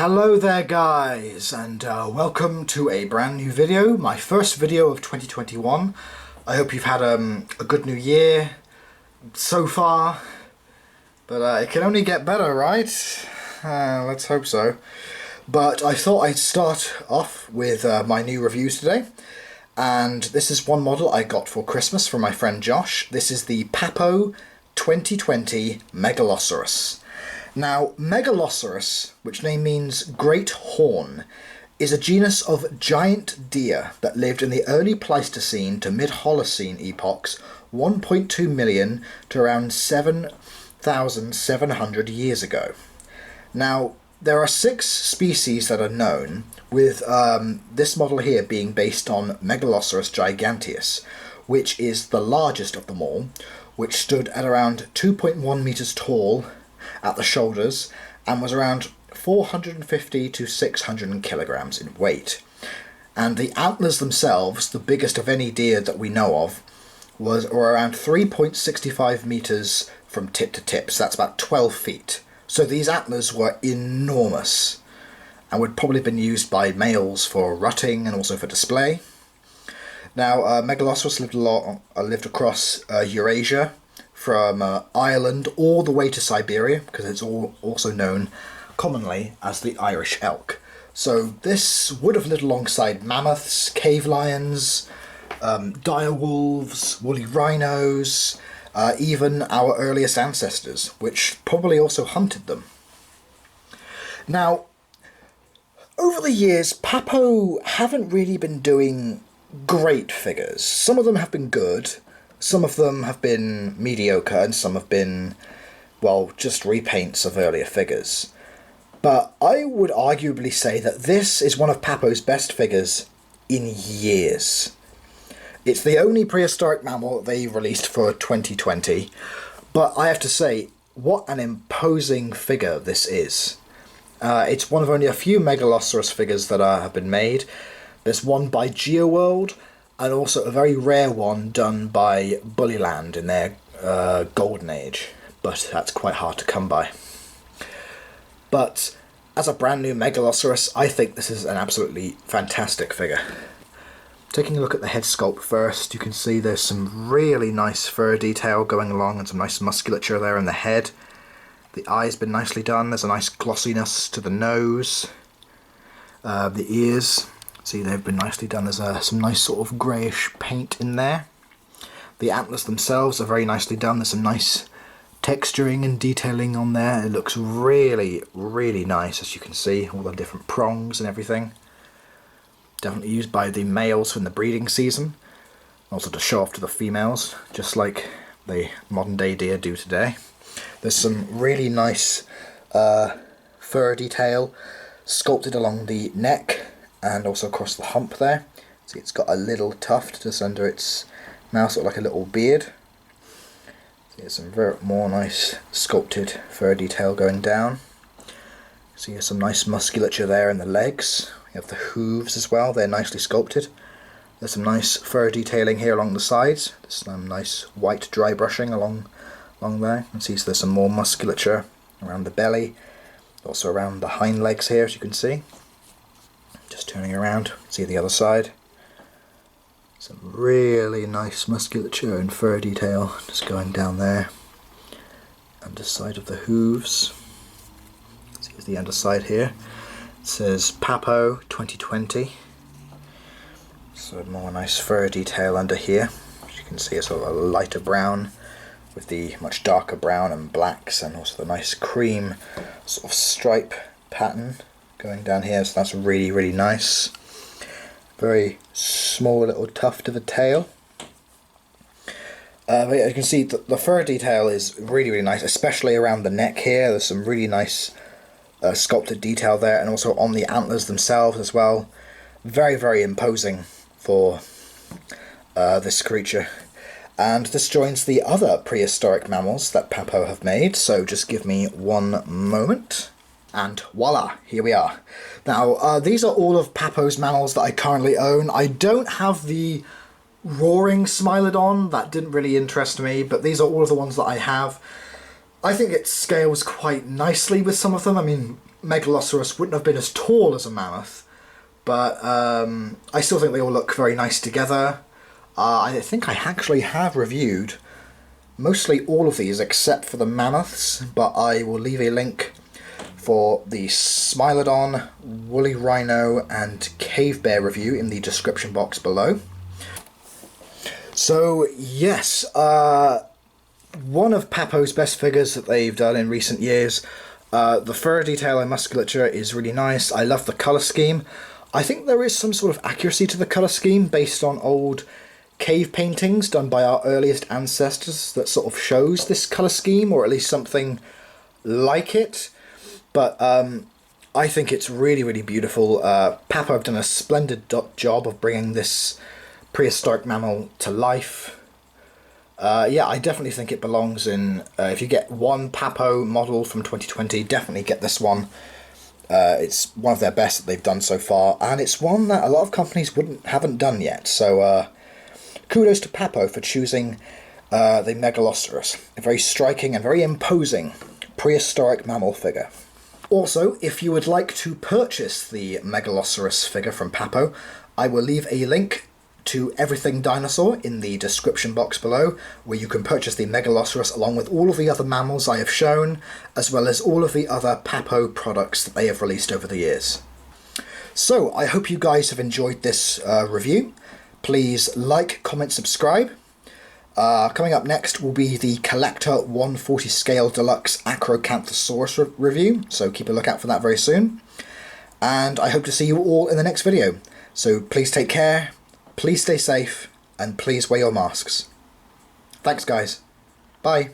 Hello there guys, and welcome to a brand new video, my first video of 2021. I hope you've had a good new year so far, but it can only get better, right? Let's hope so. But I thought I'd start off with my new reviews today, and this is one model I got for Christmas from my friend Josh. This is the Papo 2020 Megaloceros. Now, Megaloceros, which name means great horn, is a genus of giant deer that lived in the early Pleistocene to mid-Holocene epochs, 1.2 million to around 7,700 years ago. Now, there are 6 species that are known, with this model here being based on Megaloceros giganteus, which is the largest of them all, which stood at around 2.1 meters tall at the shoulders and was around 450 to 600 kilograms in weight. And the antlers themselves, the biggest of any deer that we know of, were around 3.65 meters from tip to tip, so that's about 12 feet. So these antlers were enormous and would probably have been used by males for rutting and also for display. Now, Megaloceros lived across Eurasia, from Ireland all the way to Siberia, because it's also known commonly as the Irish Elk. So this would have lived alongside mammoths, cave lions, dire wolves, woolly rhinos, even our earliest ancestors, which probably also hunted them. Now, over the years, Papo haven't really been doing great figures. Some of them have been good, some of them have been mediocre, and some have been, well, just repaints of earlier figures. But I would arguably say that this is one of Papo's best figures in years. It's the only prehistoric mammal they released for 2020, but I have to say, what an imposing figure this is. It's one of only a few Megaloceros figures that have been made. There's one by GeoWorld, and also a very rare one done by Bullyland in their golden age, but that's quite hard to come by. But as a brand new Megaloceros, I think this is an absolutely fantastic figure. Taking a look at the head sculpt first, you can see there's some really nice fur detail going along and some nice musculature there in the head. The eye's been nicely done, there's a nice glossiness to the nose, the ears. See, they've been nicely done. There's some nice sort of greyish paint in there. The antlers themselves are very nicely done. There's some nice texturing and detailing on there. It looks really, really nice, as you can see. All the different prongs and everything. Definitely used by the males in the breeding season. Also to show off to the females, just like the modern day deer do today. There's some really nice fur detail sculpted along the neck and also across the hump there. See, it's got a little tuft just under its mouth, sort of like a little beard. See, there's some more nice sculpted fur detail going down. See, there's some nice musculature there in the legs. You have the hooves as well, they're nicely sculpted. There's some nice fur detailing here along the sides. There's some nice white dry brushing along there. You can see, so there's some more musculature around the belly, also around the hind legs here, as you can see. Just turning around, see the other side. Some really nice musculature and fur detail just going down there. Underside of the hooves. See the underside here. It says Papo 2020. So more nice fur detail under here. As you can see, it's sort of a lighter brown with the much darker brown and blacks, and also the nice cream sort of stripe pattern going down here, so that's really, really nice. Very small little tuft of a tail. But as you can see, the fur detail is really, really nice, especially around the neck here. There's some really nice sculpted detail there, and also on the antlers themselves as well. Very, very imposing for this creature. And this joins the other prehistoric mammals that Papo have made, so just give me one moment. And voila, here we are. Now, these are all of Papo's mammals that I currently own. I don't have the roaring Smilodon, that didn't really interest me, but these are all of the ones that I have. I think it scales quite nicely with some of them. I mean, Megaloceros wouldn't have been as tall as a mammoth, but I still think they all look very nice together. I think I actually have reviewed mostly all of these except for the mammoths, but I will leave a link for the Smilodon, Woolly Rhino and Cave Bear review in the description box below. So yes, one of Papo's best figures that they've done in recent years. The fur detail and musculature is really nice. I love the colour scheme. I think there is some sort of accuracy to the colour scheme based on old cave paintings done by our earliest ancestors that sort of shows this colour scheme, or at least something like it. But I think it's really, really beautiful. Papo have done a splendid job of bringing this prehistoric mammal to life. Yeah, I definitely think it belongs in... if you get one Papo model from 2020, definitely get this one. It's one of their best that they've done so far, and it's one that a lot of companies haven't done yet. So kudos to Papo for choosing the Megaloceros, a very striking and very imposing prehistoric mammal figure. Also, if you would like to purchase the Megaloceros figure from Papo, I will leave a link to Everything Dinosaur in the description box below, where you can purchase the Megaloceros along with all of the other mammals I have shown, as well as all of the other Papo products that they have released over the years. So, I hope you guys have enjoyed this review. Please like, comment, subscribe. Coming up next will be the Collector 140 Scale Deluxe Acrocanthosaurus review, so keep a lookout for that very soon. And I hope to see you all in the next video. So please take care, please stay safe, and please wear your masks. Thanks guys. Bye.